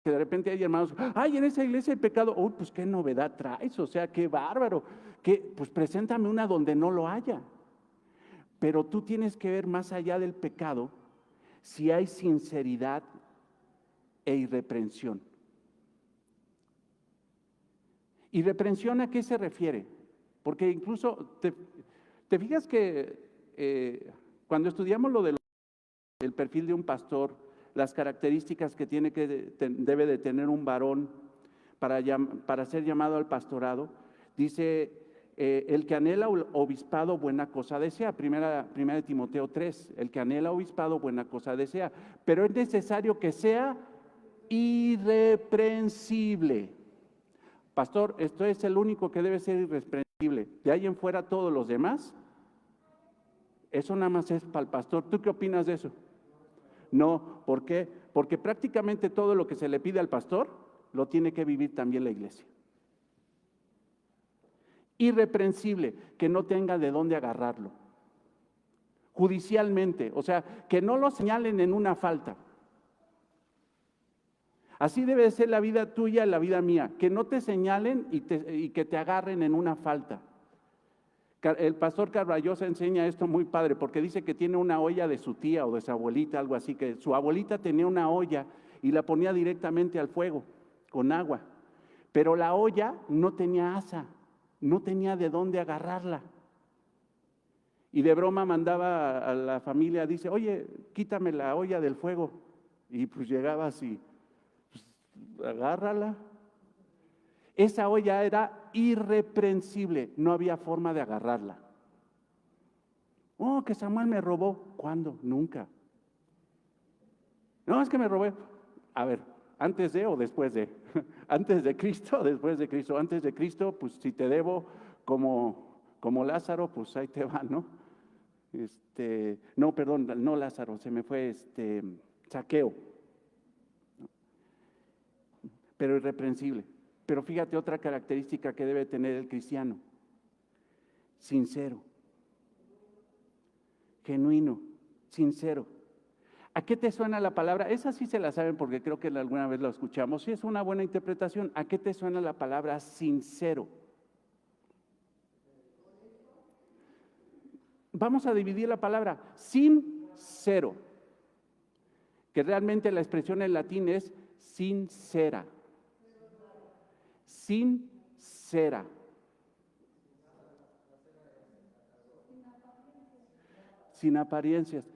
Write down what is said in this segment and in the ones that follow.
Que de repente hay hermanos, ay, en esa iglesia hay pecado. Uy, pues qué novedad traes, o sea, qué bárbaro. Pues preséntame una donde no lo haya. Pero tú tienes que ver más allá del pecado si hay sinceridad e irreprensión. ¿Irreprensión a qué se refiere? Porque incluso te fijas que cuando estudiamos lo del perfil de un pastor, las características que debe de tener un varón para ser llamado al pastorado, dice, el que anhela obispado buena cosa desea, primera de Timoteo 3, el que anhela obispado buena cosa desea, pero es necesario que sea irreprensible. Pastor, esto es el único que debe ser irreprensible. De ahí en fuera todos los demás, eso nada más es para el pastor. ¿Tú qué opinas de eso? No, ¿por qué? Porque prácticamente todo lo que se le pide al pastor lo tiene que vivir también la iglesia. Irreprensible, que no tenga de dónde agarrarlo. Judicialmente, o sea, que no lo señalen en una falta. Así debe ser la vida tuya y la vida mía, que no te señalen y que te agarren en una falta. El pastor Carballosa enseña esto muy padre, porque dice que tiene una olla de su tía o de su abuelita, algo así, que su abuelita tenía una olla y la ponía directamente al fuego, con agua. Pero la olla no tenía asa, no tenía de dónde agarrarla. Y de broma mandaba a la familia, dice, oye, quítame la olla del fuego. Y pues llegaba así, pues, agárrala. Esa olla era irreprensible, no había forma de agarrarla. Oh, que Samuel me robó. ¿Cuándo? Nunca. No, es que me robé. A ver, ¿antes de o después de? ¿Antes de Cristo o después de Cristo? Antes de Cristo, pues si te debo como Lázaro, pues ahí te va, ¿no? No, perdón, no Lázaro, se me fue Zaqueo. Pero irreprensible. Pero fíjate otra característica que debe tener el cristiano: sincero, genuino, sincero. ¿A qué te suena la palabra? Esa sí se la saben porque creo que alguna vez la escuchamos. Sí, es una buena interpretación. ¿A qué te suena la palabra sincero? Vamos a dividir la palabra sincero, que realmente la expresión en latín es sincera. Sincera. Sin apariencias.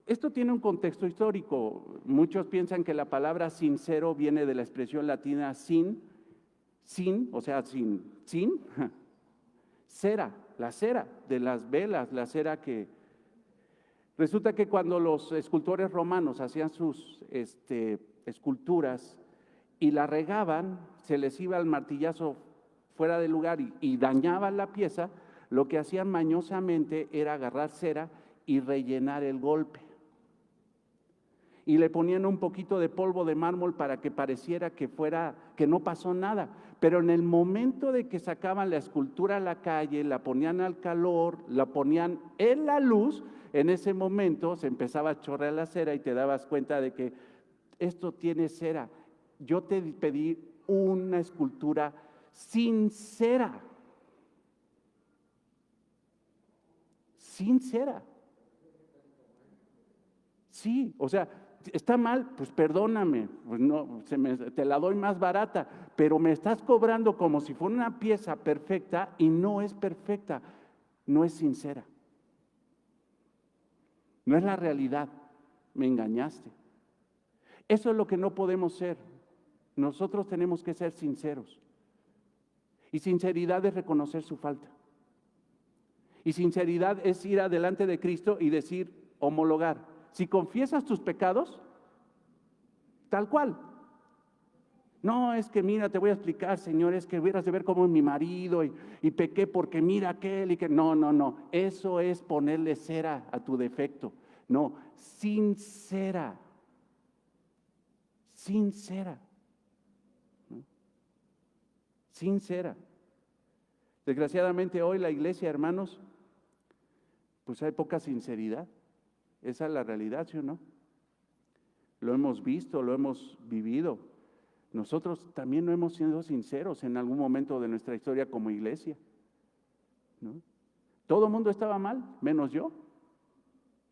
Esto tiene un contexto histórico. Muchos piensan que la palabra sincero viene de la expresión latina sin, o sea, sin, cera, la cera de las velas, la cera que... Resulta que cuando los escultores romanos hacían sus esculturas y la regaban, se les iba el martillazo fuera de lugar y dañaban la pieza, lo que hacían mañosamente era agarrar cera y rellenar el golpe. Y le ponían un poquito de polvo de mármol para que pareciera que no pasó nada. Pero en el momento de que sacaban la escultura a la calle, la ponían al calor, la ponían en la luz, en ese momento se empezaba a chorrear la cera y te dabas cuenta de que esto tiene cera. Yo te pedí una escultura sincera. Sincera. Sí, o sea, está mal, pues perdóname, pues no, te la doy más barata, pero me estás cobrando como si fuera una pieza perfecta y no es perfecta, no es sincera. No es la realidad, me engañaste. Eso es lo que no podemos ser. Nosotros tenemos que ser sinceros. Y sinceridad es reconocer su falta. Y sinceridad es ir adelante de Cristo y decir, homologar. Si confiesas tus pecados, tal cual. No, es que mira, te voy a explicar, Señor, es que hubieras de ver cómo es mi marido y pequé porque mira aquel y que... No. Eso es ponerle cera a tu defecto. No, sincera. Sincera. ¿No? Sincera. Desgraciadamente hoy la iglesia, hermanos, pues hay poca sinceridad. Esa es la realidad, ¿sí o no? Lo hemos visto, lo hemos vivido. Nosotros también no hemos sido sinceros en algún momento de nuestra historia como iglesia, ¿no? Todo el mundo estaba mal, menos yo.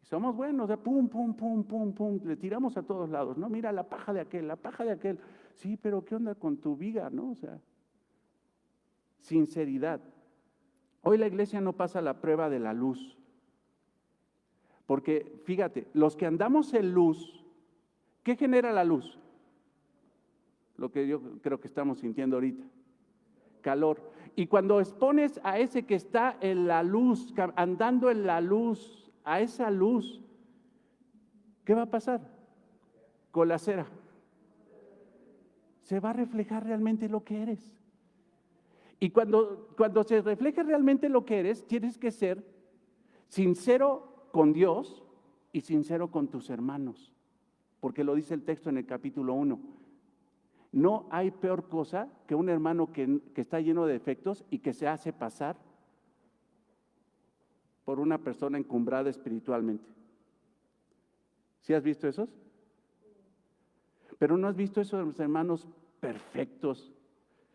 Somos buenos, pum, pum, pum, pum, pum, le tiramos a todos lados, ¿no? Mira la paja de aquel, la paja de aquel. Sí, pero ¿qué onda con tu viga, no? O sea, sinceridad. Hoy la iglesia no pasa la prueba de la luz. Porque, fíjate, los que andamos en luz, ¿qué genera la luz? Lo que yo creo que estamos sintiendo ahorita, calor. Y cuando expones a ese que está en la luz, andando en la luz, a esa luz, ¿qué va a pasar? Con la cera. Se va a reflejar realmente lo que eres. Y cuando se refleja realmente lo que eres, tienes que ser sincero con Dios y sincero con tus hermanos. Porque lo dice el texto en el capítulo 1. No hay peor cosa que un hermano que está lleno de defectos y que se hace pasar por una persona encumbrada espiritualmente. ¿Sí has visto esos? Pero no has visto esos hermanos perfectos,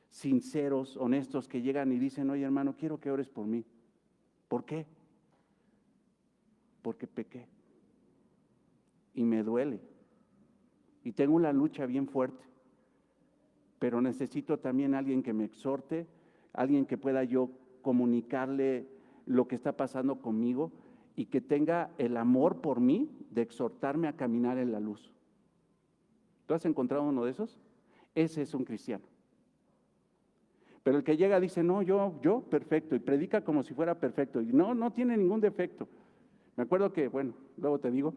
sinceros, honestos, que llegan y dicen, oye hermano, quiero que ores por mí. ¿Por qué? Porque pequé y me duele y tengo una lucha bien fuerte, pero necesito también alguien que me exhorte, alguien que pueda yo comunicarle lo que está pasando conmigo y que tenga el amor por mí de exhortarme a caminar en la luz. ¿Tú has encontrado uno de esos? Ese es un cristiano. Pero el que llega dice, no, yo perfecto, y predica como si fuera perfecto, y no tiene ningún defecto. Me acuerdo que, bueno, luego te digo,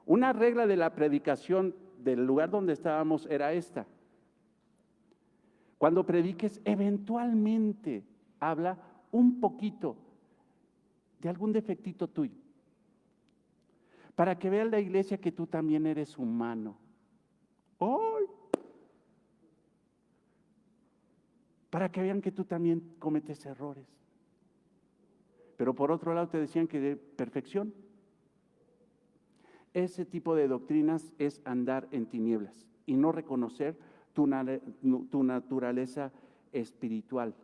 una regla de la predicación del lugar donde estábamos era esta. Cuando prediques, eventualmente habla un poquito de algún defectito tuyo, para que vea la iglesia que tú también eres humano. ¡Ay! Para que vean que tú también cometes errores. Pero por otro lado te decían que de perfección. Ese tipo de doctrinas es andar en tinieblas y no reconocer tu naturaleza espiritual.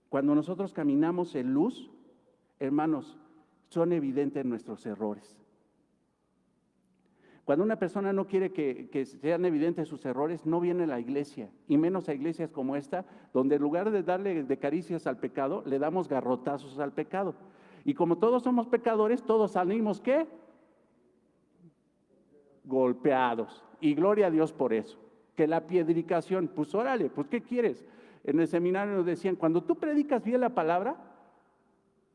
Cuando nosotros caminamos en luz, hermanos, son evidentes nuestros errores. Cuando una persona no quiere que sean evidentes sus errores, no viene a la iglesia, y menos a iglesias como esta, donde en lugar de darle de caricias al pecado, le damos garrotazos al pecado. Y como todos somos pecadores, todos salimos, ¿qué? Golpeados. Y gloria a Dios por eso. Que la piedricación, pues órale, pues ¿qué quieres? En el seminario nos decían, cuando tú predicas bien la palabra,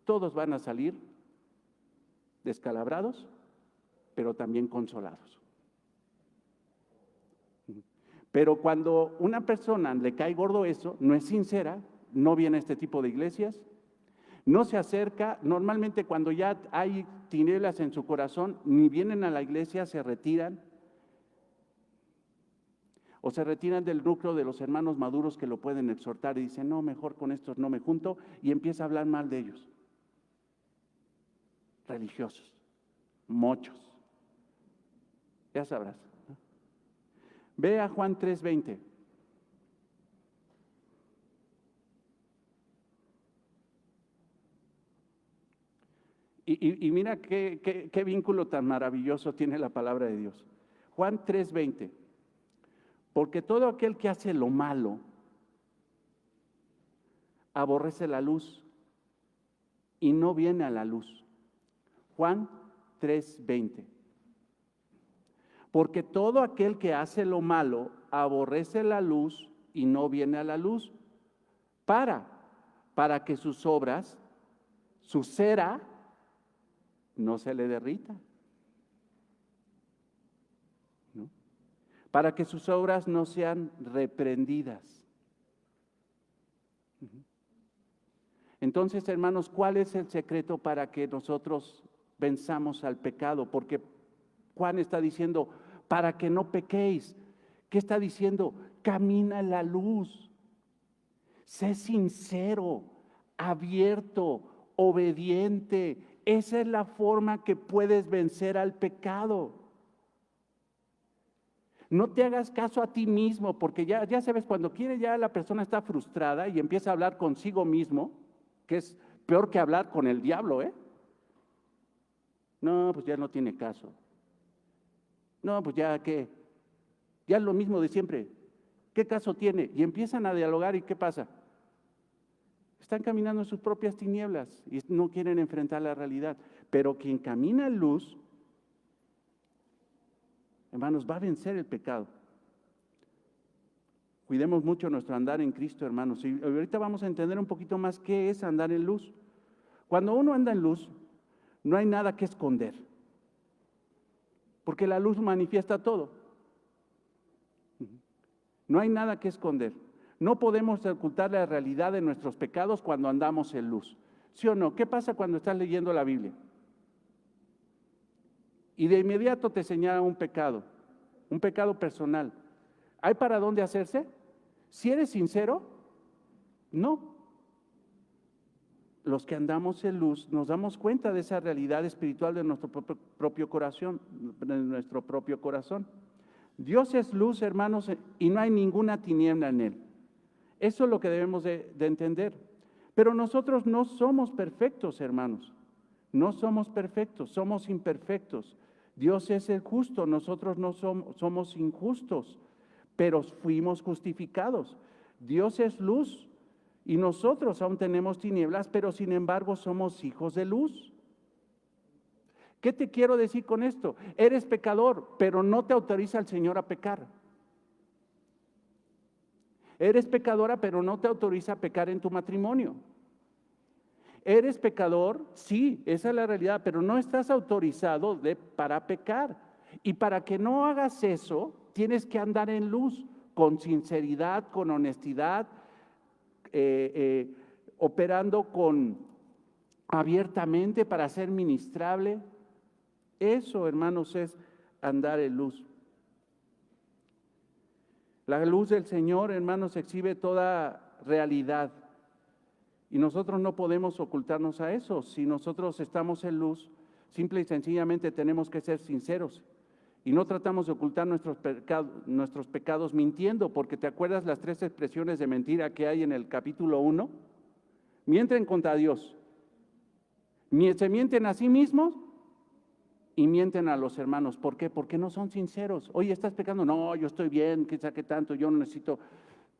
todos van a salir descalabrados, pero también consolados. Pero cuando una persona le cae gordo eso, no es sincera, no viene a este tipo de iglesias, no se acerca, normalmente cuando ya hay tinieblas en su corazón, ni vienen a la iglesia, se retiran, o se retiran del núcleo de los hermanos maduros que lo pueden exhortar y dicen, no, mejor con estos no me junto, y empieza a hablar mal de ellos. Religiosos, mochos. Ya sabrás. Ve a Juan 3:20. Y mira qué vínculo tan maravilloso tiene la palabra de Dios. Juan 3:20. Porque todo aquel que hace lo malo aborrece la luz y no viene a la luz. Juan 3:20. Porque todo aquel que hace lo malo aborrece la luz y no viene a la luz para que sus obras, su cera, no se le derrita. ¿No? Para que sus obras no sean reprendidas. Entonces, hermanos, ¿cuál es el secreto para que nosotros venzamos al pecado? Porque Juan está diciendo, para que no pequéis. ¿Qué está diciendo? Camina en la luz. Sé sincero, abierto, obediente. Esa es la forma que puedes vencer al pecado. No te hagas caso a ti mismo, porque ya sabes, cuando quiere ya la persona está frustrada y empieza a hablar consigo mismo, que es peor que hablar con el diablo, ¿eh? No, pues ya no tiene caso. No, pues ya qué, ya es lo mismo de siempre. ¿Qué caso tiene? Y empiezan a dialogar y ¿qué pasa? Están caminando en sus propias tinieblas y no quieren enfrentar la realidad. Pero quien camina en luz, hermanos, va a vencer el pecado. Cuidemos mucho nuestro andar en Cristo, hermanos. Y ahorita vamos a entender un poquito más qué es andar en luz. Cuando uno anda en luz, no hay nada que esconder, porque la luz manifiesta todo. No hay nada que esconder. No podemos ocultar la realidad de nuestros pecados cuando andamos en luz. ¿Sí o no? ¿Qué pasa cuando estás leyendo la Biblia? Y de inmediato te señala un pecado personal. ¿Hay para dónde hacerse? Si eres sincero, no. Los que andamos en luz nos damos cuenta de esa realidad espiritual de nuestro propio corazón, Dios es luz, hermanos, y no hay ninguna tiniebla en él. Eso es lo que debemos de entender. Pero nosotros no somos perfectos, hermanos. No somos perfectos, somos imperfectos. Dios es el justo, nosotros no somos injustos, pero fuimos justificados. Dios es luz y nosotros aún tenemos tinieblas, pero sin embargo somos hijos de luz. ¿Qué te quiero decir con esto? Eres pecador, pero no te autoriza el Señor a pecar. Eres pecadora, pero no te autoriza a pecar en tu matrimonio. Eres pecador, sí, esa es la realidad, pero no estás autorizado para pecar. Y para que no hagas eso, tienes que andar en luz, con sinceridad, con honestidad, operando abiertamente para ser ministrable. Eso, hermanos, es andar en luz. La luz del Señor, hermanos, exhibe toda realidad. Y nosotros no podemos ocultarnos a eso. Si nosotros estamos en luz, simple y sencillamente tenemos que ser sinceros. Y no tratamos de ocultar nuestros pecados mintiendo, porque ¿te acuerdas las 3 expresiones de mentira que hay en el capítulo 1? Mienten contra Dios. Se mienten a sí mismos y mienten a los hermanos. ¿Por qué? Porque no son sinceros. Oye, ¿estás pecando? No, yo estoy bien, qué saque tanto, yo no necesito.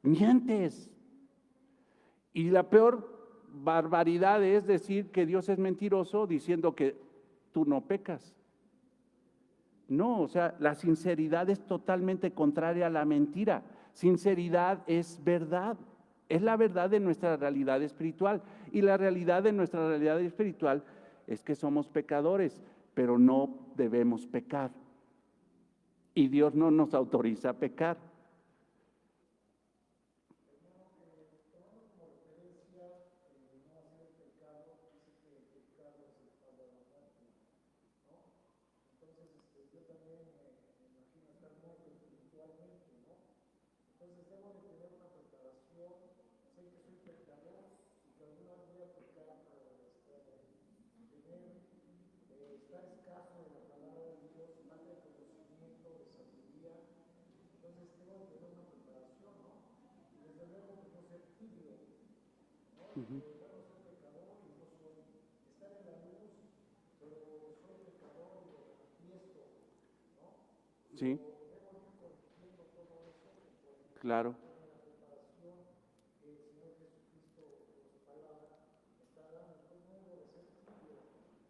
Mientes. Y la peor barbaridad es decir que Dios es mentiroso diciendo que tú no pecas. No, o sea, la sinceridad es totalmente contraria a la mentira. Sinceridad es verdad, es la verdad de nuestra realidad espiritual. Y la realidad de nuestra realidad espiritual es que somos pecadores, pero no debemos pecar. Y Dios no nos autoriza a pecar. Uh-huh. Sí, claro.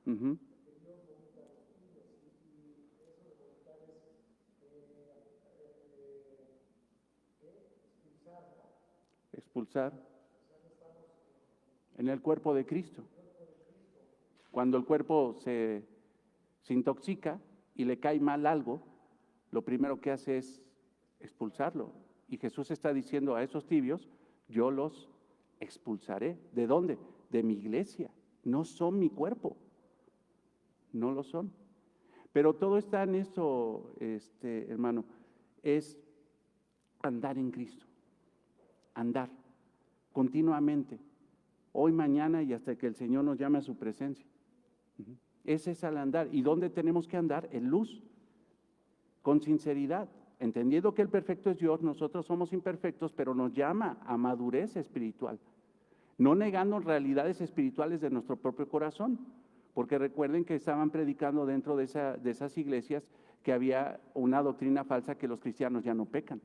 Uh-huh. Expulsar en el cuerpo de Cristo. Cuando el cuerpo se intoxica y le cae mal algo, lo primero que hace es expulsarlo. Y Jesús está diciendo a esos tibios, yo los expulsaré. ¿De dónde? De mi iglesia. No son mi cuerpo. No lo son. Pero todo está en eso, hermano, es andar en Cristo. Andar continuamente. Hoy, mañana y hasta que el Señor nos llame a su presencia. Ese es el andar. ¿Y dónde tenemos que andar? En luz, con sinceridad. entendiendo que el perfecto es Dios, nosotros somos imperfectos, pero nos llama a madurez espiritual, no negando realidades espirituales de nuestro propio corazón, porque recuerden que estaban predicando dentro de esas iglesias que había una doctrina falsa que los cristianos ya no pecan.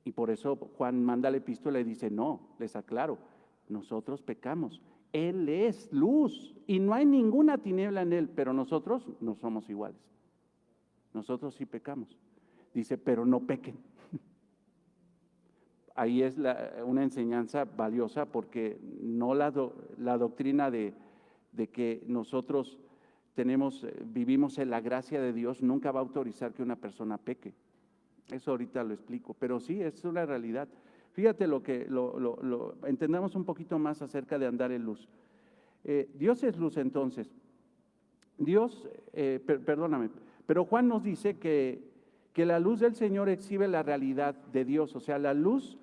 Y por eso Juan manda la epístola y dice, no, les aclaro, nosotros pecamos. Él es luz y no hay ninguna tiniebla en él, pero nosotros no somos iguales. Nosotros sí pecamos. Dice, pero no pequen. Ahí es una enseñanza valiosa porque no la doctrina de que nosotros vivimos en la gracia de Dios, nunca va a autorizar que una persona peque. Eso ahorita lo explico, pero sí, es una realidad. Fíjate entendamos un poquito más acerca de andar en luz. Dios es luz entonces. Perdóname, pero Juan nos dice que la luz del Señor exhibe la realidad de Dios, o sea, la luz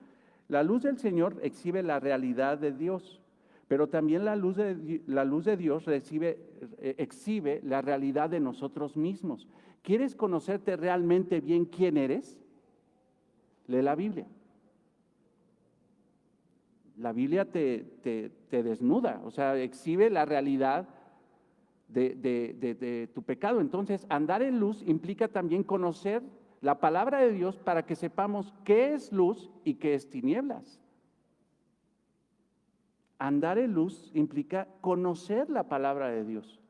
del Señor exhibe la realidad de Dios, pero también la luz de Dios exhibe la realidad de nosotros mismos. ¿Quieres conocerte realmente bien quién eres? Lee la Biblia. La Biblia te desnuda, o sea, exhibe la realidad de tu pecado. Entonces, andar en luz implica también conocer la palabra de Dios para que sepamos qué es luz y qué es tinieblas. Andar en luz implica conocer la palabra de Dios.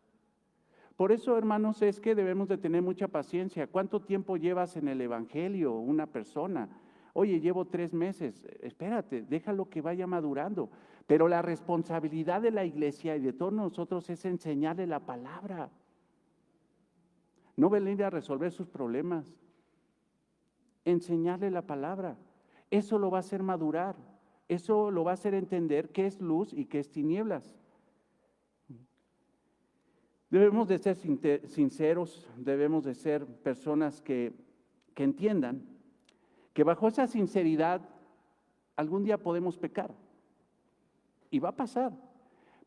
Por eso, hermanos, es que debemos de tener mucha paciencia. ¿Cuánto tiempo llevas en el evangelio una persona? Oye, llevo 3 meses. Espérate, déjalo que vaya madurando. Pero la responsabilidad de la iglesia y de todos nosotros es enseñarle la palabra. No venir a resolver sus problemas. Enseñarle la palabra. Eso lo va a hacer madurar. Eso lo va a hacer entender qué es luz y qué es tinieblas. Debemos de ser sinceros, debemos de ser personas que entiendan que bajo esa sinceridad algún día podemos pecar. Y va a pasar.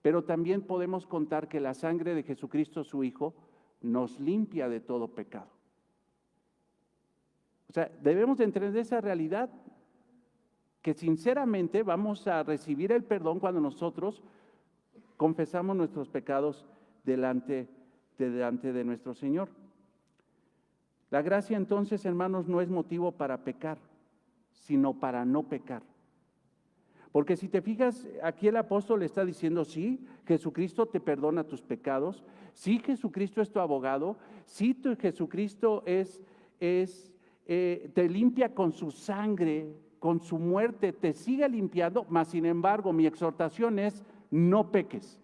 Pero también podemos contar que la sangre de Jesucristo, su Hijo, nos limpia de todo pecado. O sea, debemos de entender esa realidad, que sinceramente vamos a recibir el perdón cuando nosotros confesamos nuestros pecados delante de nuestro Señor. La gracia entonces, hermanos, no es motivo para pecar, sino para no pecar. Porque si te fijas, aquí el apóstol está diciendo, sí, Jesucristo te perdona tus pecados, sí, Jesucristo es tu abogado, sí, Jesucristo te limpia con su sangre, con su muerte, te sigue limpiando, mas sin embargo, mi exhortación es, no peques.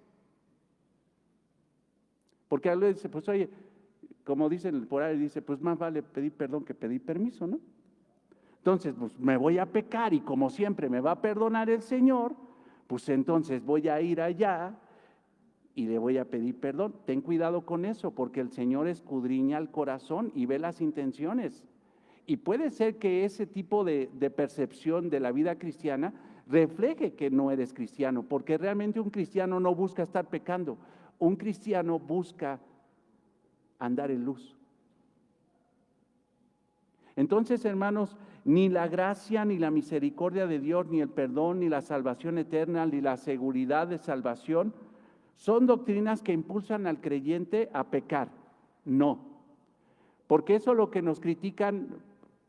Porque a veces dice, pues oye, como dicen por ahí, dice, pues más vale pedir perdón que pedir permiso, ¿no? Entonces, pues me voy a pecar y como siempre me va a perdonar el Señor, pues entonces voy a ir allá y le voy a pedir perdón. Ten cuidado con eso, porque el Señor escudriña el corazón y ve las intenciones. Y puede ser que ese tipo de percepción de la vida cristiana refleje que no eres cristiano, porque realmente un cristiano no busca estar pecando. Un cristiano busca andar en luz. Entonces, hermanos, ni la gracia, ni la misericordia de Dios, ni el perdón, ni la salvación eterna, ni la seguridad de salvación son doctrinas que impulsan al creyente a pecar. No, porque eso es lo que nos critican,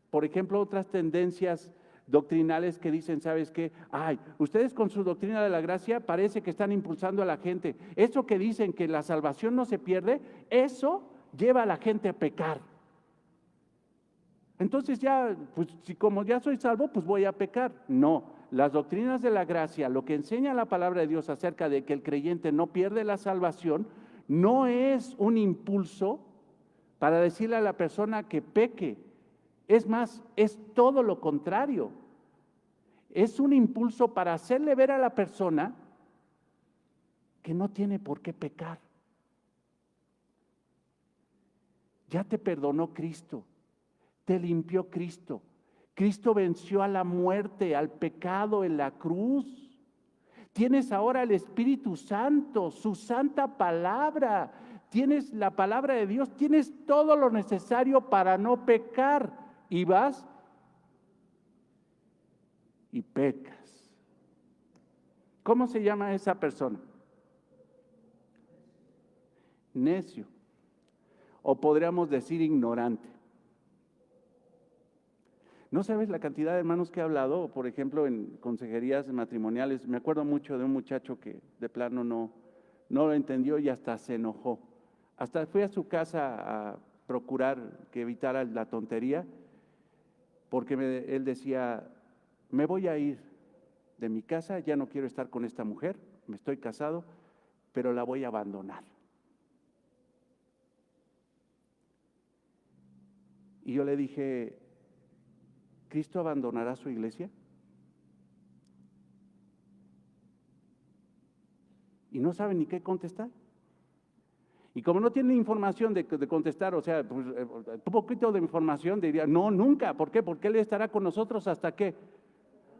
por ejemplo, otras tendencias doctrinales que dicen, ¿sabes qué? Ay, ustedes con su doctrina de la gracia parece que están impulsando a la gente. Eso que dicen que la salvación no se pierde, eso lleva a la gente a pecar. Entonces ya, pues si como ya soy salvo, pues voy a pecar. No, las doctrinas de la gracia, lo que enseña la palabra de Dios acerca de que el creyente no pierde la salvación, no es un impulso para decirle a la persona que peque. Es más, es todo lo contrario. Es un impulso para hacerle ver a la persona que no tiene por qué pecar. Ya te perdonó Cristo, te limpió Cristo. Cristo venció a la muerte, al pecado en la cruz. Tienes ahora el Espíritu Santo, su santa palabra. tienes la palabra de Dios, tienes todo lo necesario para no pecar y vas y pecas. ¿Cómo se llama esa persona? Necio. O podríamos decir ignorante. No sabes la cantidad de hermanos que he hablado, por ejemplo, en consejerías matrimoniales. Me acuerdo mucho de un muchacho que de plano no lo entendió y hasta se enojó. Hasta fui a su casa a procurar que evitara la tontería, porque él decía, me voy a ir de mi casa, ya no quiero estar con esta mujer, me estoy casado, pero la voy a abandonar. Y yo le dije, ¿Cristo abandonará su iglesia? Y no sabe ni qué contestar. Y como no tiene información de contestar, o sea, pues, un poquito de información diría, no, nunca. ¿Por qué? Porque Él estará con nosotros hasta qué,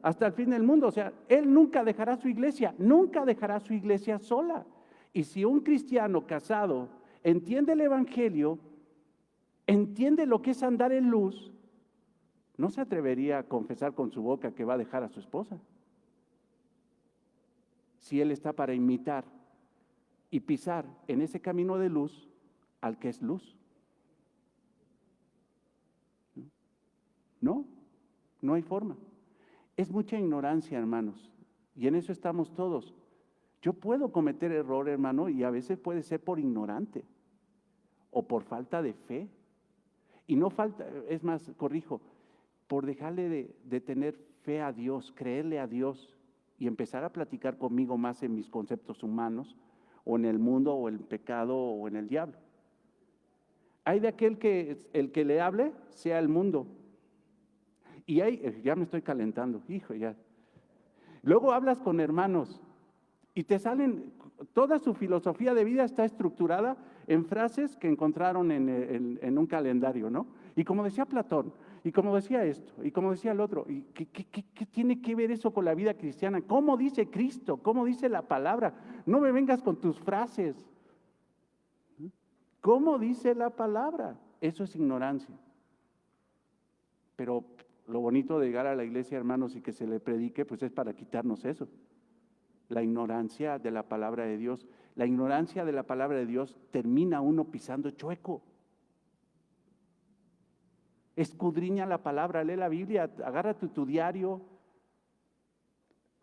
hasta el fin del mundo. O sea, Él nunca dejará su iglesia, nunca dejará su iglesia sola. Y si un cristiano casado entiende el evangelio, entiende lo que es andar en luz, no se atrevería a confesar con su boca que va a dejar a su esposa. Si él está para imitar y pisar en ese camino de luz al que es luz. No, no hay forma. Es mucha ignorancia, hermanos, y en eso estamos todos. Yo puedo cometer error, hermano, y a veces puede ser por ignorante o por falta de fe. Y no falta, es más, corrijo, por dejarle de tener fe a Dios, creerle a Dios y empezar a platicar conmigo más en mis conceptos humanos, o en el mundo, o en el pecado, o en el diablo. Hay de aquel que el que le hable sea el mundo. Y ya me estoy calentando, hijo, ya. Luego hablas con hermanos y te salen, toda su filosofía de vida está estructurada en frases que encontraron en un calendario, ¿no? Y como decía Platón, y como decía esto, y como decía el otro, ¿y qué tiene que ver eso con la vida cristiana? ¿Cómo dice Cristo? ¿Cómo dice la palabra? No me vengas con tus frases. ¿Cómo dice la palabra? Eso es ignorancia. Pero lo bonito de llegar a la iglesia, hermanos, y que se le predique, pues es para quitarnos eso. La ignorancia de la palabra de Dios. La ignorancia de la palabra de Dios termina uno pisando chueco. Escudriña la palabra, lee la Biblia, agárrate tu diario,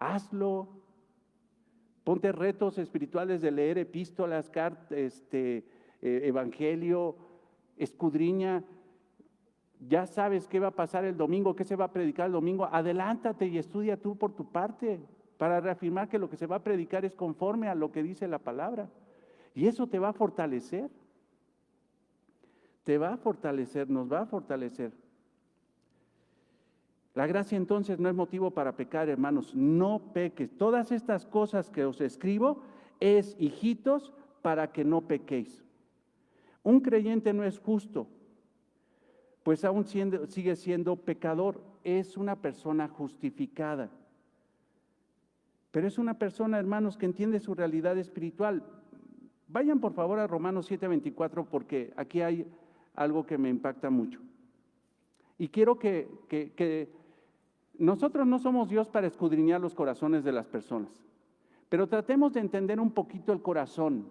hazlo. Ponte retos espirituales de leer epístolas, evangelio, escudriña. Ya sabes qué va a pasar el domingo, qué se va a predicar el domingo. Adelántate y estudia tú por tu parte para reafirmar que lo que se va a predicar es conforme a lo que dice la palabra. Y eso te va a fortalecer. Te va a fortalecer, nos va a fortalecer. La gracia entonces no es motivo para pecar, hermanos. No peques. Todas estas cosas que os escribo es, hijitos, para que no pequéis. Un creyente no es justo, pues aún sigue siendo pecador. Es una persona justificada. Pero es una persona, hermanos, que entiende su realidad espiritual. Vayan por favor a Romanos 7:24, porque aquí hay algo que me impacta mucho. Y quiero que nosotros no somos Dios para escudriñar los corazones de las personas, pero tratemos de entender un poquito el corazón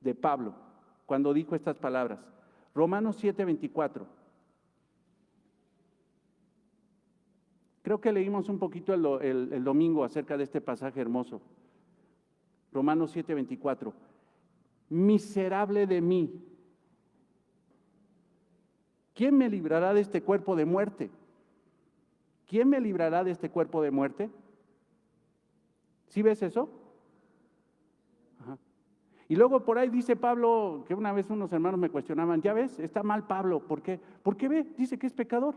de Pablo cuando dijo estas palabras. Romanos 7:24. Creo que leímos un poquito el domingo acerca de este pasaje hermoso. Romanos 7:24. Miserable de mí, ¿quién me librará de este cuerpo de muerte? ¿Quién me librará de este cuerpo de muerte? ¿Sí ves eso? Ajá. Y luego por ahí dice Pablo, que una vez unos hermanos me cuestionaban, ya ves, está mal Pablo, ¿por qué? Porque ve, dice que es pecador.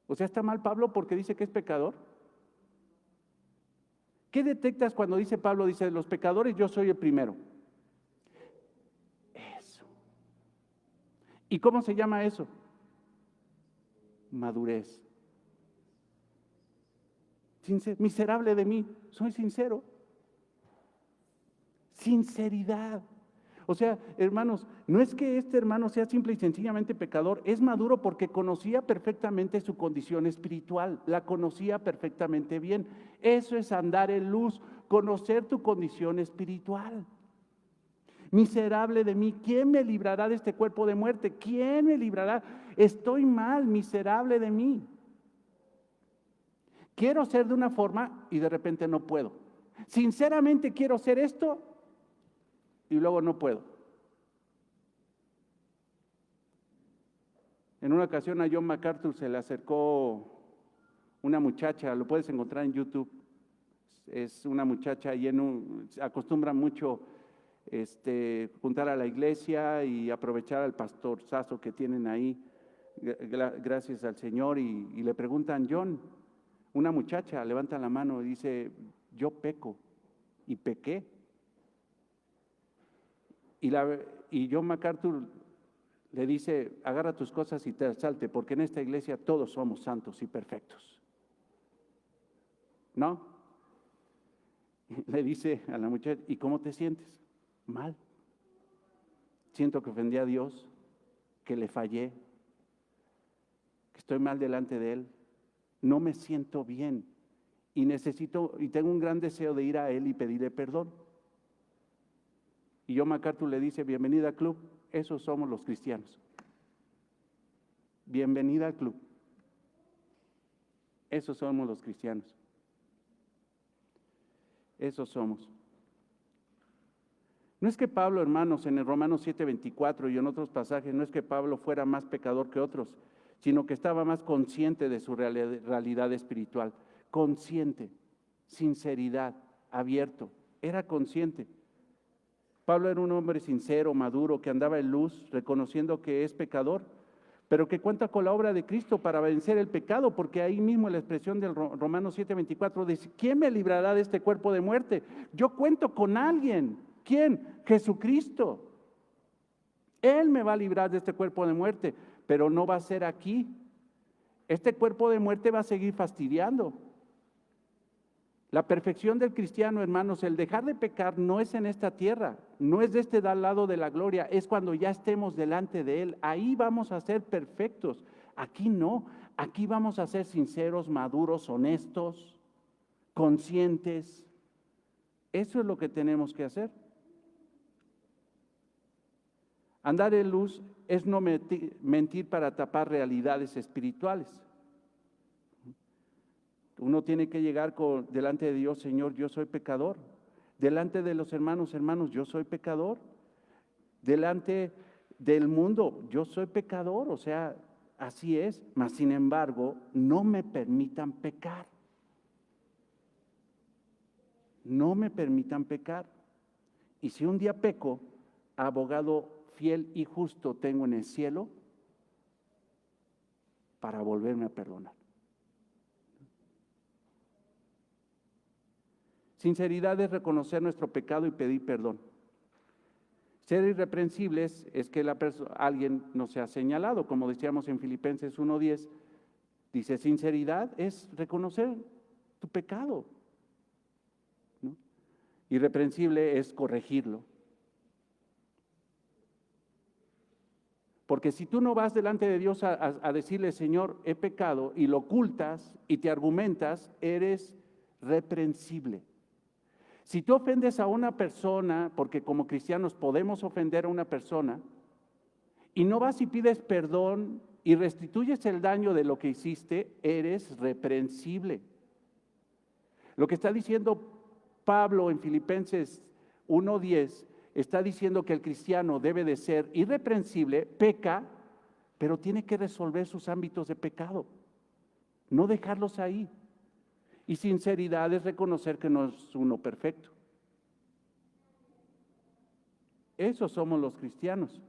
O sea, está mal Pablo porque dice que es pecador. ¿Qué detectas cuando dice Pablo, dice, los pecadores yo soy el primero? Eso. ¿Y cómo se llama eso? Madurez. Miserable de mí, soy sincero. Sinceridad. O sea, hermanos, no es que este hermano sea simple y sencillamente pecador, es maduro porque conocía perfectamente su condición espiritual, la conocía perfectamente bien. Eso es andar en luz, conocer tu condición espiritual. Miserable de mí, ¿quién me librará de este cuerpo de muerte? ¿Quién me librará? Estoy mal, miserable de mí. Quiero ser de una forma y de repente no puedo. Sinceramente quiero ser esto y luego no puedo. En una ocasión a John MacArthur se le acercó una muchacha, lo puedes encontrar en YouTube. Es una muchacha y acostumbra mucho juntar a la iglesia y aprovechar al pastorzazo que tienen ahí, gracias al Señor, y le preguntan, John, una muchacha levanta la mano y dice, yo peco y pequé. Y John MacArthur le dice, agarra tus cosas y te salte, porque en esta iglesia todos somos santos y perfectos. ¿No? Le dice a la muchacha, ¿y cómo te sientes? Mal. Siento que ofendí a Dios, que le fallé, que estoy mal delante de Él. No me siento bien y tengo un gran deseo de ir a Él y pedirle perdón. Y John MacArthur le dice, bienvenida al club, esos somos los cristianos. Bienvenida al club. Esos somos los cristianos. Esos somos. No es que Pablo, hermanos, en el Romanos 7:24 y en otros pasajes, no es que Pablo fuera más pecador que otros, sino que estaba más consciente de su realidad espiritual. Consciente, sinceridad, abierto, era consciente. Pablo era un hombre sincero, maduro, que andaba en luz, reconociendo que es pecador, pero que cuenta con la obra de Cristo para vencer el pecado, porque ahí mismo la expresión del Romanos 7:24 dice, ¿quién me librará de este cuerpo de muerte? Yo cuento con alguien. ¿Quién? Jesucristo. Él me va a librar de este cuerpo de muerte, pero no va a ser aquí. Este cuerpo de muerte va a seguir fastidiando. La perfección del cristiano, hermanos, el dejar de pecar no es en esta tierra, no es de este lado de la gloria, es cuando ya estemos delante de Él. Ahí vamos a ser perfectos. Aquí no, aquí vamos a ser sinceros, maduros, honestos, conscientes. Eso es lo que tenemos que hacer. Andar en luz es no mentir para tapar realidades espirituales. Uno tiene que llegar delante de Dios, Señor, yo soy pecador. Delante de los hermanos, yo soy pecador. Delante del mundo, yo soy pecador. O sea, así es. Mas, sin embargo, no me permitan pecar. No me permitan pecar. Y si un día peco, abogado fiel y justo tengo en el cielo para volverme a perdonar. Sinceridad es reconocer nuestro pecado y pedir perdón. Ser irreprensibles es que alguien no sea señalado, como decíamos en Filipenses 1:10, dice sinceridad es reconocer tu pecado, ¿no? Irreprensible es corregirlo. Porque si tú no vas delante de Dios a decirle, Señor, he pecado, y lo ocultas y te argumentas, eres reprensible. Si tú ofendes a una persona, porque como cristianos podemos ofender a una persona, y no vas y pides perdón y restituyes el daño de lo que hiciste, eres reprensible. Lo que está diciendo Pablo en Filipenses 1:10, está diciendo que el cristiano debe de ser irreprensible, peca, pero tiene que resolver sus ámbitos de pecado, no dejarlos ahí. Y sinceridad es reconocer que no es uno perfecto. Esos somos los cristianos.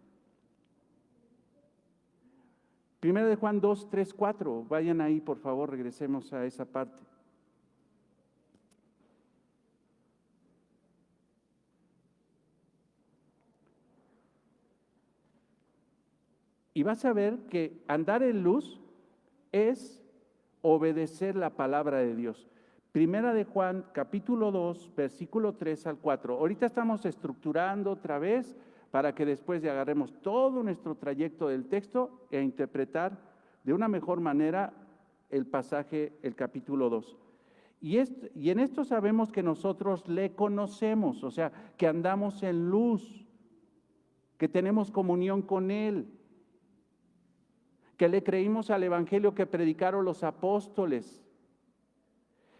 1 de Juan 2, 3, 4. Vayan ahí, por favor, regresemos a esa parte. Y vas a ver que andar en luz es obedecer la palabra de Dios. Primera de Juan, capítulo 2, versículo 3 al 4. Ahorita estamos estructurando otra vez para que después de agarremos todo nuestro trayecto del texto e interpretar de una mejor manera el pasaje, el capítulo 2. Y en esto sabemos que nosotros le conocemos, o sea, que andamos en luz, que tenemos comunión con Él, que le creímos al evangelio que predicaron los apóstoles.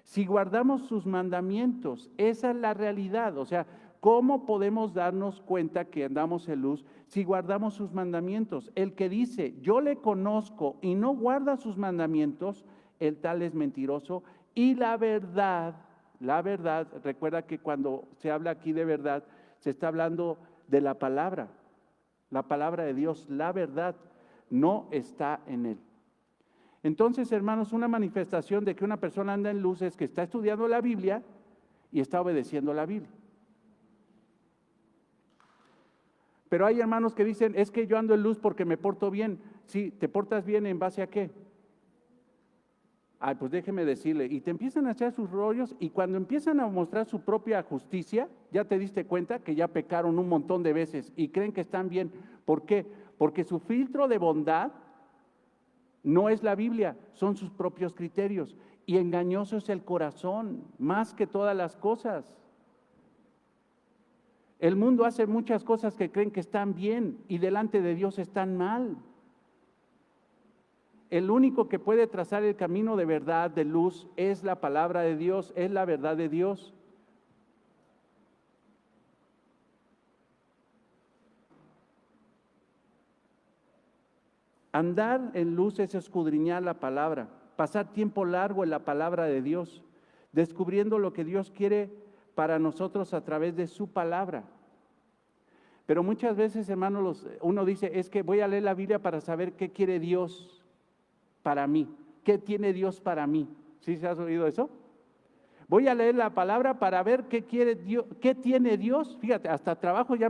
Si guardamos sus mandamientos, esa es la realidad. O sea, ¿cómo podemos darnos cuenta que andamos en luz si guardamos sus mandamientos? El que dice, yo le conozco y no guarda sus mandamientos, el tal es mentiroso. Y la verdad, recuerda que cuando se habla aquí de verdad, se está hablando de la palabra de Dios, la verdad no está en él. Entonces, hermanos, una manifestación de que una persona anda en luz es que está estudiando la Biblia y está obedeciendo la Biblia. Pero hay hermanos que dicen, es que yo ando en luz porque me porto bien. Sí, ¿te portas bien en base a qué? Ay, pues déjeme decirle, y te empiezan a echar sus rollos y cuando empiezan a mostrar su propia justicia, ya te diste cuenta que ya pecaron un montón de veces y creen que están bien. ¿Por qué? Porque su filtro de bondad no es la Biblia, son sus propios criterios. Y engañoso es el corazón, más que todas las cosas. El mundo hace muchas cosas que creen que están bien y delante de Dios están mal. El único que puede trazar el camino de verdad, de luz, es la palabra de Dios, es la verdad de Dios. Andar en luz es escudriñar la palabra, pasar tiempo largo en la palabra de Dios, descubriendo lo que Dios quiere para nosotros a través de su palabra. Pero muchas veces, hermanos, uno dice, es que voy a leer la Biblia para saber qué quiere Dios para mí, qué tiene Dios para mí. ¿Sí se has oído eso? Voy a leer la palabra para ver qué quiere Dios, qué tiene Dios. Fíjate, hasta trabajo ya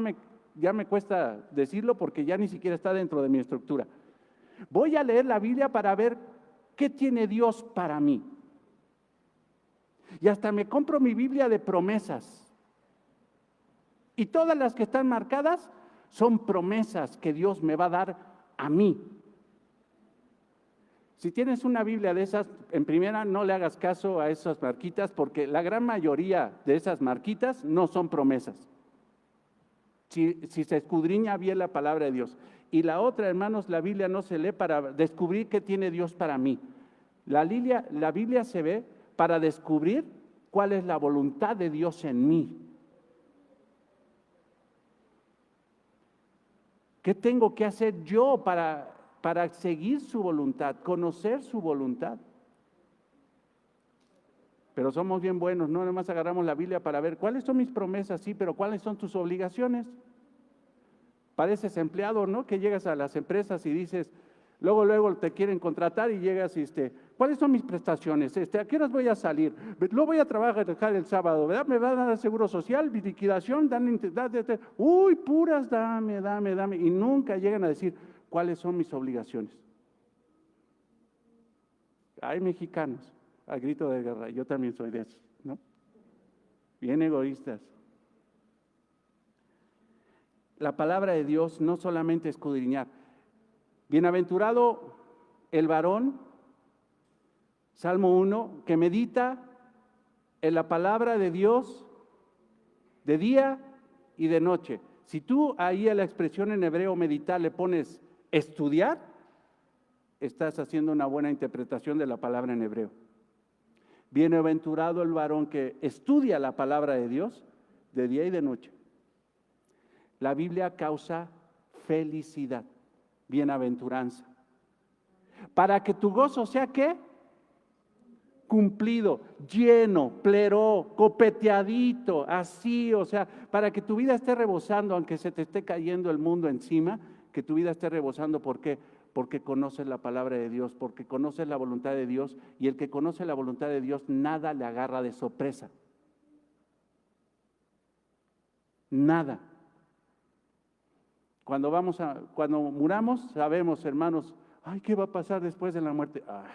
me cuesta decirlo porque ya ni siquiera está dentro de mi estructura. Voy a leer la Biblia para ver qué tiene Dios para mí. Y hasta me compro mi Biblia de promesas. Y todas las que están marcadas son promesas que Dios me va a dar a mí. Si tienes una Biblia de esas, en primera no le hagas caso a esas marquitas porque la gran mayoría de esas marquitas no son promesas. Si se escudriña bien la palabra de Dios. Y la otra, hermanos, la Biblia no se lee para descubrir qué tiene Dios para mí. La Biblia se ve para descubrir cuál es la voluntad de Dios en mí. ¿Qué tengo que hacer yo para seguir su voluntad, conocer su voluntad? Pero somos bien buenos, no nomás agarramos la Biblia para ver cuáles son mis promesas, sí, pero cuáles son tus obligaciones. Pareces empleado, ¿no? Que llegas a las empresas y dices, luego te quieren contratar y llegas y ¿cuáles son mis prestaciones? ¿A qué horas voy a salir? Lo voy a trabajar el sábado, ¿verdad? ¿Me van a dar seguro social, mi liquidación? Uy, puras, dame. Y nunca llegan a decir, ¿cuáles son mis obligaciones? Hay mexicanos, al grito de guerra, yo también soy de esos, ¿no? Bien egoístas. La palabra de Dios no solamente escudriñar. Bienaventurado el varón, Salmo 1, que medita en la palabra de Dios de día y de noche. Si tú ahí a la expresión en hebreo meditar le pones estudiar, estás haciendo una buena interpretación de la palabra en hebreo. Bienaventurado el varón que estudia la palabra de Dios de día y de noche. La Biblia causa felicidad, bienaventuranza. Para que tu gozo sea ¿qué? Cumplido, lleno, pleró, copeteadito, así, o sea, para que tu vida esté rebosando, aunque se te esté cayendo el mundo encima, que tu vida esté rebosando, ¿por qué? Porque conoces la palabra de Dios, porque conoces la voluntad de Dios, y el que conoce la voluntad de Dios, nada le agarra de sorpresa. Nada. Cuando muramos, sabemos, hermanos, ay, ¿qué va a pasar después de la muerte? Ay.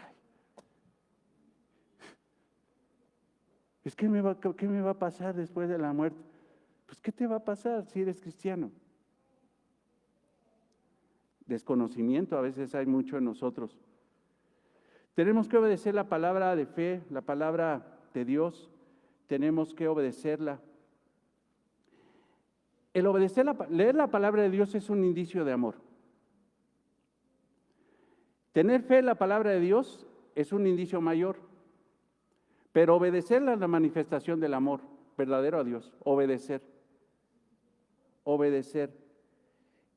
Es que ¿qué me va a pasar después de la muerte? Pues ¿qué te va a pasar si eres cristiano? Desconocimiento a veces hay mucho en nosotros. Tenemos que obedecer la palabra de fe, la palabra de Dios. Tenemos que obedecerla. El leer la palabra de Dios es un indicio de amor. Tener fe en la palabra de Dios es un indicio mayor, pero obedecerla es la manifestación del amor verdadero a Dios. Obedecer.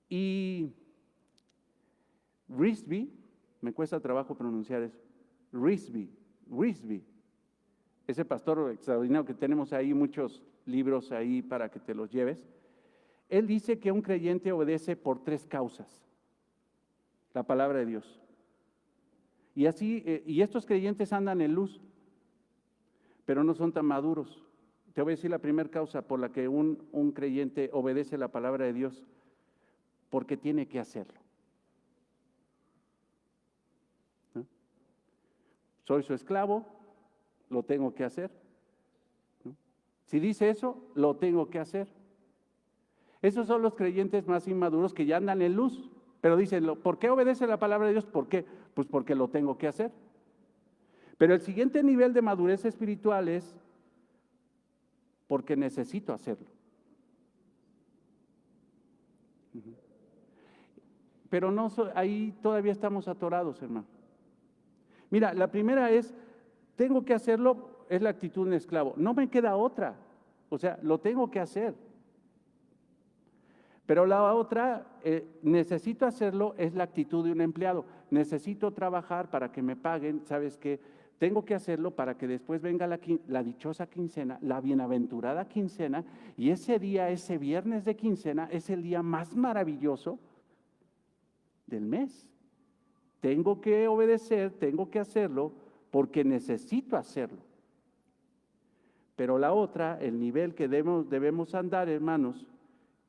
Y Risby, me cuesta trabajo pronunciar eso, Risby, ese pastor extraordinario que tenemos ahí, muchos libros ahí para que te los lleves, él dice que un creyente obedece por 3 causas, la palabra de Dios. Y así, y estos creyentes andan en luz, pero no son tan maduros. Te voy a decir la primera causa por la que un creyente obedece la palabra de Dios, porque tiene que hacerlo. ¿No? Soy su esclavo, lo tengo que hacer. ¿No? Si dice eso, lo tengo que hacer. Esos son los creyentes más inmaduros que ya andan en luz, pero dicen, ¿por qué obedece la palabra de Dios? ¿Por qué? Pues porque lo tengo que hacer. Pero el siguiente nivel de madurez espiritual es porque necesito hacerlo. Pero no, ahí todavía estamos atorados, hermano. Mira, la primera es, tengo que hacerlo, es la actitud de un esclavo. No me queda otra, o sea, lo tengo que hacer. Pero la otra, necesito hacerlo, es la actitud de un empleado. Necesito trabajar para que me paguen, ¿sabes qué? Tengo que hacerlo para que después venga la dichosa quincena, la bienaventurada quincena, y ese día, ese viernes de quincena, es el día más maravilloso del mes. Tengo que obedecer, tengo que hacerlo, porque necesito hacerlo. Pero la otra, el nivel que debemos andar, hermanos,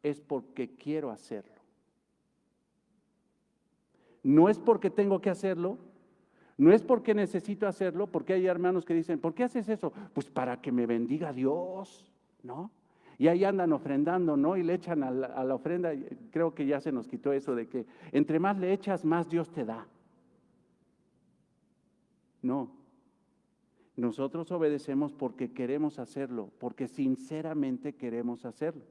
es porque quiero hacerlo. No es porque tengo que hacerlo, no es porque necesito hacerlo, porque hay hermanos que dicen, ¿por qué haces eso? Pues para que me bendiga Dios, ¿no? Y ahí andan ofrendando, ¿no? Y le echan a la ofrenda, creo que ya se nos quitó eso de que entre más le echas, más Dios te da. No, nosotros obedecemos porque queremos hacerlo, porque sinceramente queremos hacerlo.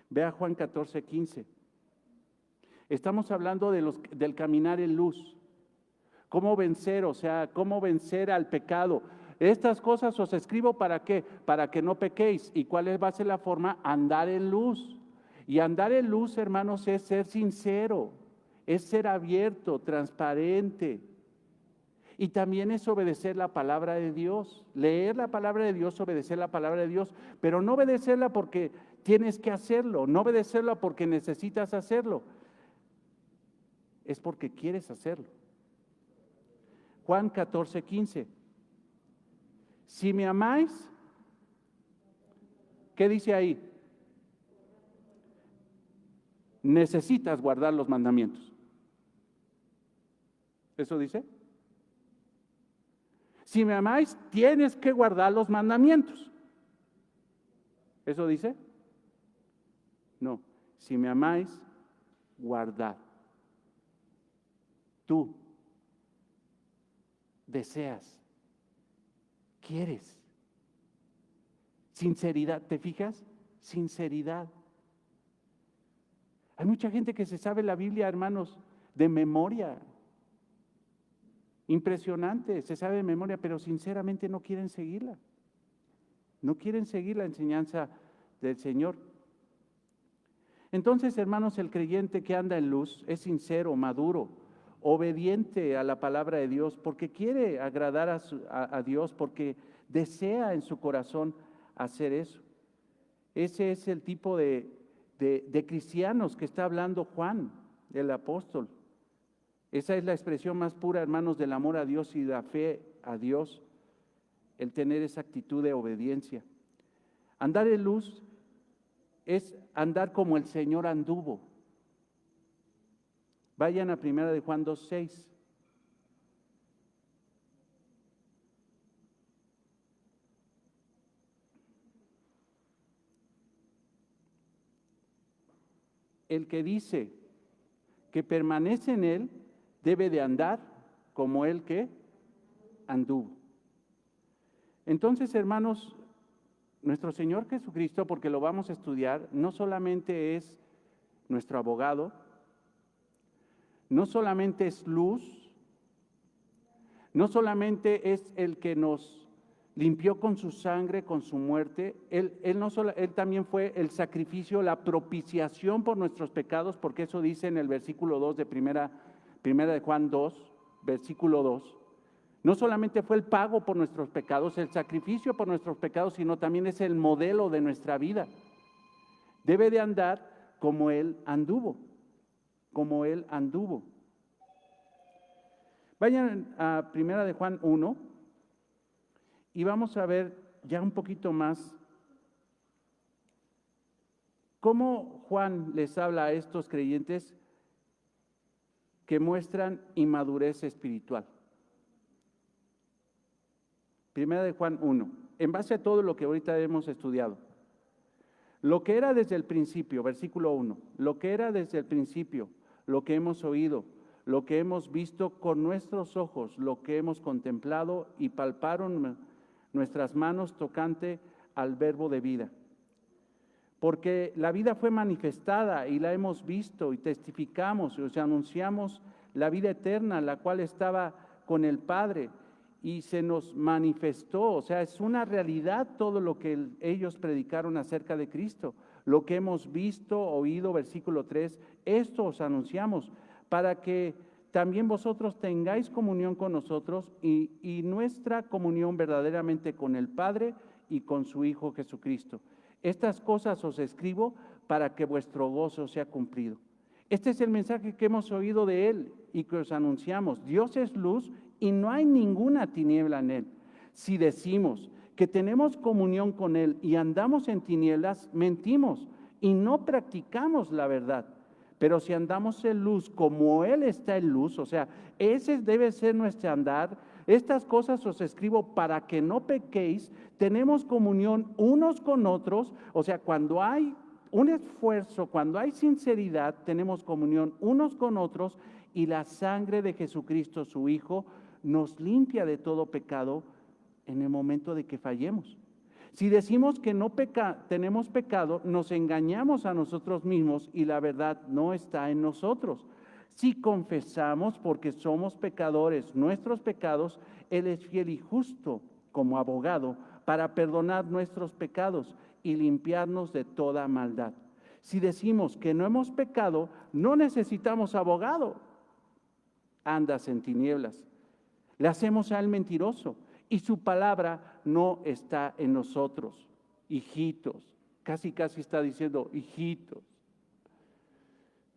Ve a Juan 14:15. Estamos hablando del caminar en luz. ¿Cómo vencer? O sea, ¿cómo vencer al pecado? Estas cosas os escribo ¿para qué? Para que no pequéis. ¿Y cuál va a ser la forma? Andar en luz. Y andar en luz, hermanos, es ser sincero, es ser abierto, transparente. Y también es obedecer la palabra de Dios, leer la palabra de Dios, obedecer la palabra de Dios, pero no obedecerla porque tienes que hacerlo, no obedecerla porque necesitas hacerlo, es porque quieres hacerlo. Juan 14:15. Si me amáis, ¿qué dice ahí? Necesitas guardar los mandamientos. ¿Eso dice? Si me amáis, tienes que guardar los mandamientos. ¿Eso dice? No. Si me amáis, guardad. Tú deseas, quieres. Sinceridad, ¿te fijas? Sinceridad. Hay mucha gente que se sabe la Biblia, hermanos, de memoria. Impresionante, se sabe de memoria, pero sinceramente no quieren seguirla. No quieren seguir la enseñanza del Señor. Entonces, hermanos, el creyente que anda en luz es sincero, maduro, obediente a la palabra de Dios, porque quiere agradar a Dios, porque desea en su corazón hacer eso. Ese es el tipo de cristianos que está hablando Juan, el apóstol. Esa es la expresión más pura, hermanos, del amor a Dios y de la fe a Dios, el tener esa actitud de obediencia. Andar en luz es andar como el Señor anduvo. Vayan a 1 de Juan 2:6. el que dice que permanece en Él debe de andar como Él que anduvo. Entonces, hermanos, nuestro Señor Jesucristo, porque lo vamos a estudiar, no solamente es nuestro abogado, no solamente es luz, no solamente es el que nos limpió con su sangre, con su muerte, él también fue el sacrificio, la propiciación por nuestros pecados, porque eso dice en el versículo 2 de primera de Juan 2, versículo 2. No solamente fue el pago por nuestros pecados, el sacrificio por nuestros pecados, sino también es el modelo de nuestra vida. Debe de andar como Él anduvo, como Él anduvo. Vayan a 1 de Juan 1 y vamos a ver ya un poquito más cómo Juan les habla a estos creyentes que muestran inmadurez espiritual. 1 de Juan 1, en base a todo lo que ahorita hemos estudiado. Lo que era desde el principio, versículo 1, lo que era desde el principio, lo que hemos oído, lo que hemos visto con nuestros ojos, lo que hemos contemplado y palparon nuestras manos tocante al verbo de vida. Porque la vida fue manifestada y la hemos visto y testificamos, o sea, anunciamos la vida eterna, la cual estaba con el Padre y se nos manifestó, o sea, es una realidad todo lo que ellos predicaron acerca de Cristo. Lo que hemos visto, oído, versículo 3, esto os anunciamos, para que también vosotros tengáis comunión con nosotros y nuestra comunión verdaderamente con el Padre y con su Hijo Jesucristo. Estas cosas os escribo para que vuestro gozo sea cumplido. Este es el mensaje que hemos oído de Él y que os anunciamos. Dios es luz y no hay ninguna tiniebla en Él. Si decimos que tenemos comunión con Él y andamos en tinieblas, mentimos y no practicamos la verdad. Pero si andamos en luz como Él está en luz, o sea, ese debe ser nuestro andar. Estas cosas os escribo para que no pequéis. Tenemos comunión unos con otros, o sea, cuando hay un esfuerzo, cuando hay sinceridad, tenemos comunión unos con otros y la sangre de Jesucristo, su Hijo, nos limpia de todo pecado en el momento de que fallemos. Si decimos que no tenemos pecado, nos engañamos a nosotros mismos y la verdad no está en nosotros. Si confesamos porque somos pecadores nuestros pecados, Él es fiel y justo como abogado para perdonar nuestros pecados y limpiarnos de toda maldad. Si decimos que no hemos pecado, no necesitamos abogado. Andas en tinieblas. Le hacemos a Él mentiroso y su palabra no está en nosotros. Hijitos, casi está diciendo hijitos.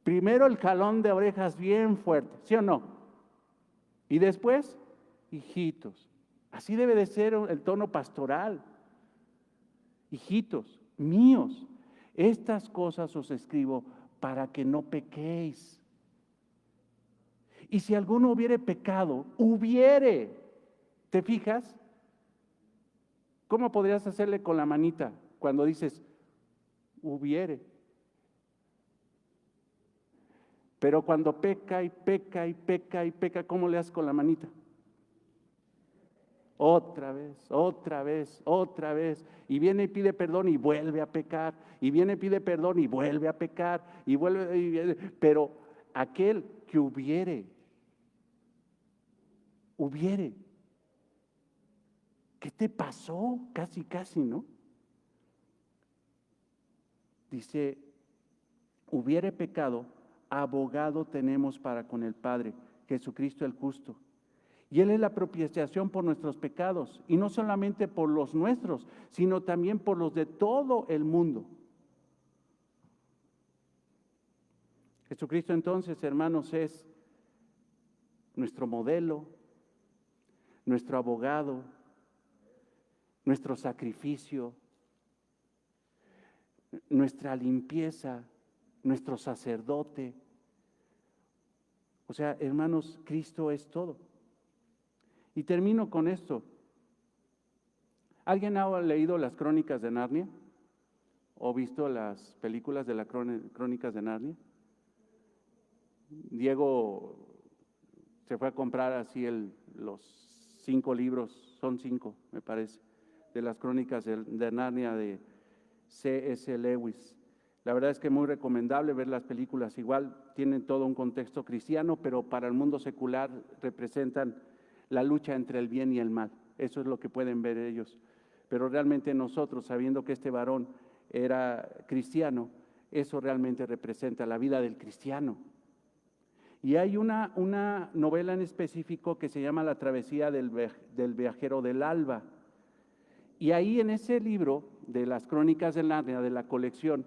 Primero el jalón de orejas bien fuerte, ¿sí o no? Y después, hijitos. Así debe de ser el tono pastoral. Hijitos míos, estas cosas os escribo para que no pequéis. Y si alguno hubiere pecado, ¿te fijas? ¿Cómo podrías hacerle con la manita cuando dices hubiere? Pero cuando peca y peca y peca y peca, ¿cómo le haces con la manita? Otra vez, y viene y pide perdón y vuelve a pecar, y viene y pide perdón y vuelve a pecar, pero aquel que hubiere, ¿qué te pasó? Casi, ¿no? Dice, hubiere pecado, abogado tenemos para con el Padre, Jesucristo el justo. Y Él es la propiciación por nuestros pecados, y no solamente por los nuestros, sino también por los de todo el mundo. Jesucristo entonces, hermanos, es nuestro modelo, nuestro abogado, nuestro sacrificio, nuestra limpieza, nuestro sacerdote. O sea, hermanos, Cristo es todo. Y termino con esto. ¿Alguien ha leído las Crónicas de Narnia? ¿O visto las películas de las Crónicas de Narnia? Diego se fue a comprar así los 5 libros, son 5 me parece, de las crónicas de Narnia de C.S. Lewis. La verdad es que muy recomendable ver las películas, igual tienen todo un contexto cristiano, pero para el mundo secular representan la lucha entre el bien y el mal. Eso es lo que pueden ver ellos. Pero realmente nosotros, sabiendo que este varón era cristiano, eso realmente representa la vida del cristiano. Y hay una novela en específico que se llama La travesía del viajero del alba. Y ahí en ese libro de las crónicas de Narnia, de la colección,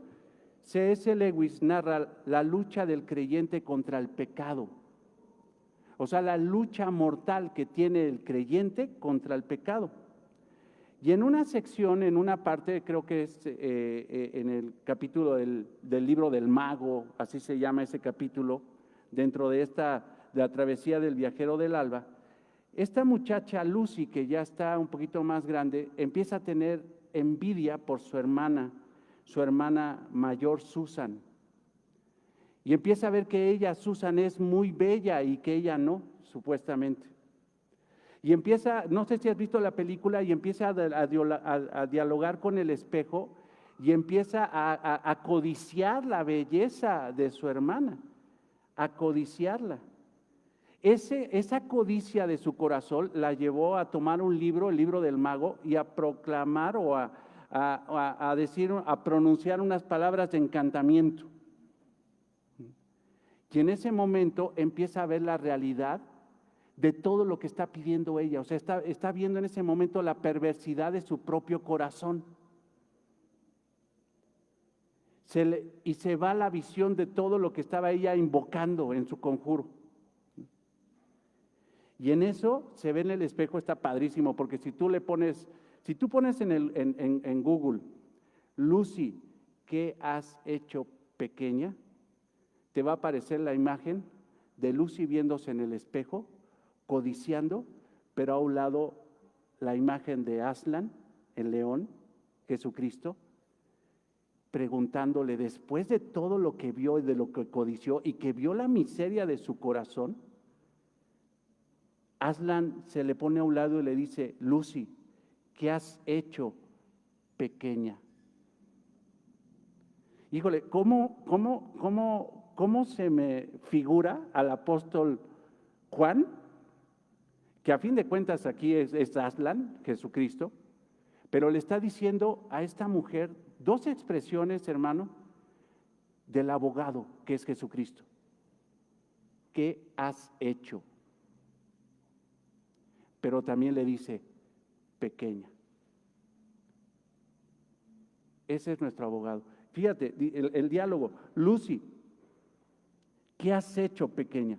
C.S. Lewis narra la lucha del creyente contra el pecado. O sea, la lucha mortal que tiene el creyente contra el pecado. Y en una sección, en una parte, creo que es en el capítulo del libro del mago, así se llama ese capítulo, dentro de la travesía del viajero del alba, esta muchacha Lucy, que ya está un poquito más grande, empieza a tener envidia por su hermana mayor Susan. Y empieza a ver que ella, Susan, es muy bella y que ella no, supuestamente. Y empieza, no sé si has visto la película, y empieza a dialogar con el espejo y empieza a codiciar la belleza de su hermana, a codiciarla. Esa codicia de su corazón la llevó a tomar un libro, el libro del mago, y a proclamar o a decir, a pronunciar unas palabras de encantamiento. Y en ese momento empieza a ver la realidad de todo lo que está pidiendo ella. O sea, está viendo en ese momento la perversidad de su propio corazón. Y se va la visión de todo lo que estaba ella invocando en su conjuro. Y en eso se ve en el espejo, está padrísimo, porque si tú pones en Google, Lucy, ¿qué has hecho pequeña? Te va a aparecer la imagen de Lucy viéndose en el espejo, codiciando, pero a un lado la imagen de Aslan, el león, Jesucristo, preguntándole, después de todo lo que vio y de lo que codició y que vio la miseria de su corazón, Aslan se le pone a un lado y le dice, Lucy, ¿qué has hecho pequeña? Híjole, ¿cómo se me figura al apóstol Juan? Que a fin de cuentas aquí es Aslan, Jesucristo, pero le está diciendo a esta mujer 2 expresiones, hermano, del abogado que es Jesucristo. ¿Qué has hecho? Pero también le dice, pequeña. Ese es nuestro abogado. Fíjate, el diálogo, Lucy, ¿qué has hecho, pequeña?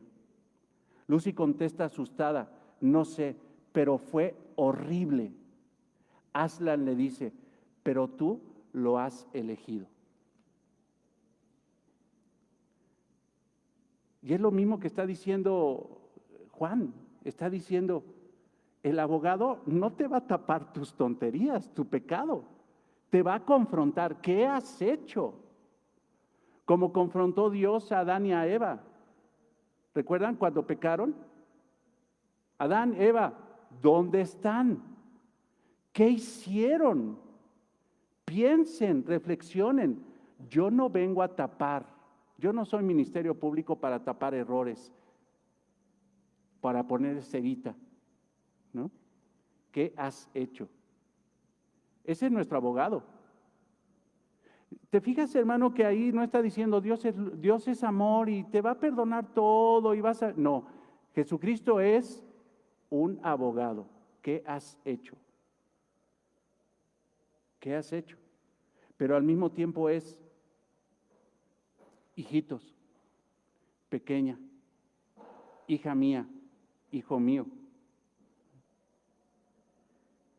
Lucy contesta asustada, no sé, pero fue horrible. Aslan le dice, pero tú lo has elegido. Y es lo mismo que está diciendo Juan, está diciendo, el abogado no te va a tapar tus tonterías, tu pecado, te va a confrontar, ¿qué has hecho? Como confrontó Dios a Adán y a Eva. ¿Recuerdan cuando pecaron? Adán, Eva, ¿dónde están? ¿Qué hicieron? Piensen, reflexionen. Yo no vengo a tapar, yo no soy ministerio público para tapar errores, para poner cerita, ¿no? ¿Qué has hecho? Ese es nuestro abogado. ¿Te fijas, hermano, que ahí no está diciendo Dios es amor y te va a perdonar todo y vas a... No, Jesucristo es un abogado. ¿Qué has hecho? ¿Qué has hecho? Pero al mismo tiempo es, hijitos, pequeña, hija mía, hijo mío.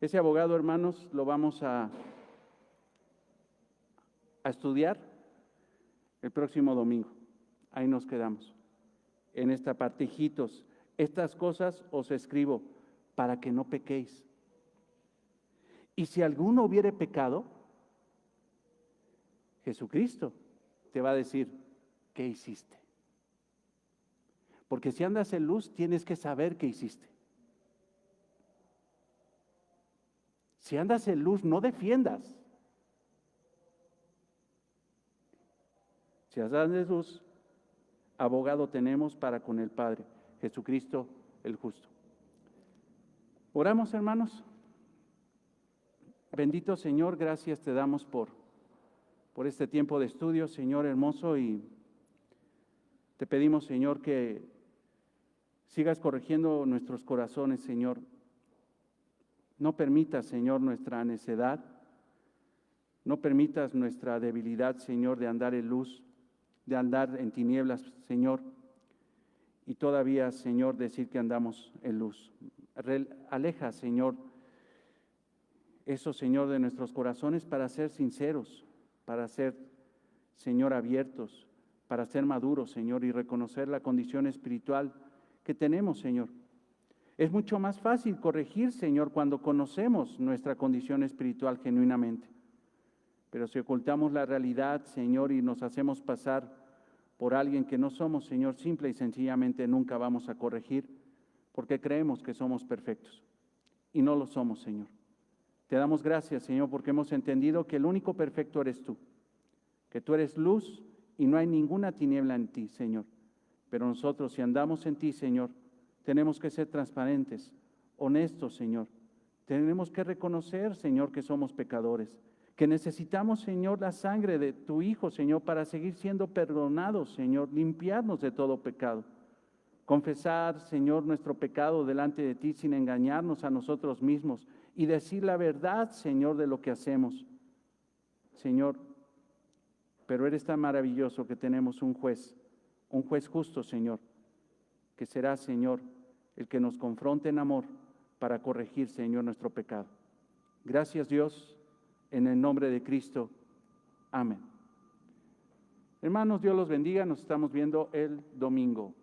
Ese abogado, hermanos, lo vamos a estudiar el próximo domingo. Ahí nos quedamos. En esta parte, hijitos, estas cosas os escribo para que no pequéis. Y si alguno hubiere pecado, Jesucristo te va a decir, ¿qué hiciste? Porque si andas en luz, tienes que saber qué hiciste. Si andas en luz, no defiendas. Si andas en luz, abogado tenemos para con el Padre, Jesucristo el justo. Oramos, hermanos. Bendito Señor, gracias te damos por este tiempo de estudio, Señor hermoso, y te pedimos, Señor, que sigas corrigiendo nuestros corazones, Señor. No permitas, Señor, nuestra necedad, no permitas nuestra debilidad, Señor, de andar en luz, de andar en tinieblas, Señor, y todavía, Señor, decir que andamos en luz. Aleja, Señor, eso, Señor, de nuestros corazones para ser sinceros, para ser, Señor, abiertos, para ser maduros, Señor, y reconocer la condición espiritual que tenemos, Señor. Es mucho más fácil corregir, Señor, cuando conocemos nuestra condición espiritual genuinamente. Pero si ocultamos la realidad, Señor, y nos hacemos pasar por alguien que no somos, Señor, simple y sencillamente nunca vamos a corregir, porque creemos que somos perfectos. Y no lo somos, Señor. Te damos gracias, Señor, porque hemos entendido que el único perfecto eres tú, que tú eres luz y no hay ninguna tiniebla en ti, Señor. Pero nosotros, si andamos en ti, Señor, tenemos que ser transparentes, honestos, Señor. Tenemos que reconocer, Señor, que somos pecadores, que necesitamos, Señor, la sangre de tu Hijo, Señor, para seguir siendo perdonados, Señor, limpiarnos de todo pecado. Confesar, Señor, nuestro pecado delante de ti sin engañarnos a nosotros mismos y decir la verdad, Señor, de lo que hacemos. Señor, pero eres tan maravilloso que tenemos un juez justo, Señor, que será, Señor, el que nos confronte en amor para corregir, Señor, nuestro pecado. Gracias, Dios, en el nombre de Cristo. Amén. Hermanos, Dios los bendiga. Nos estamos viendo el domingo.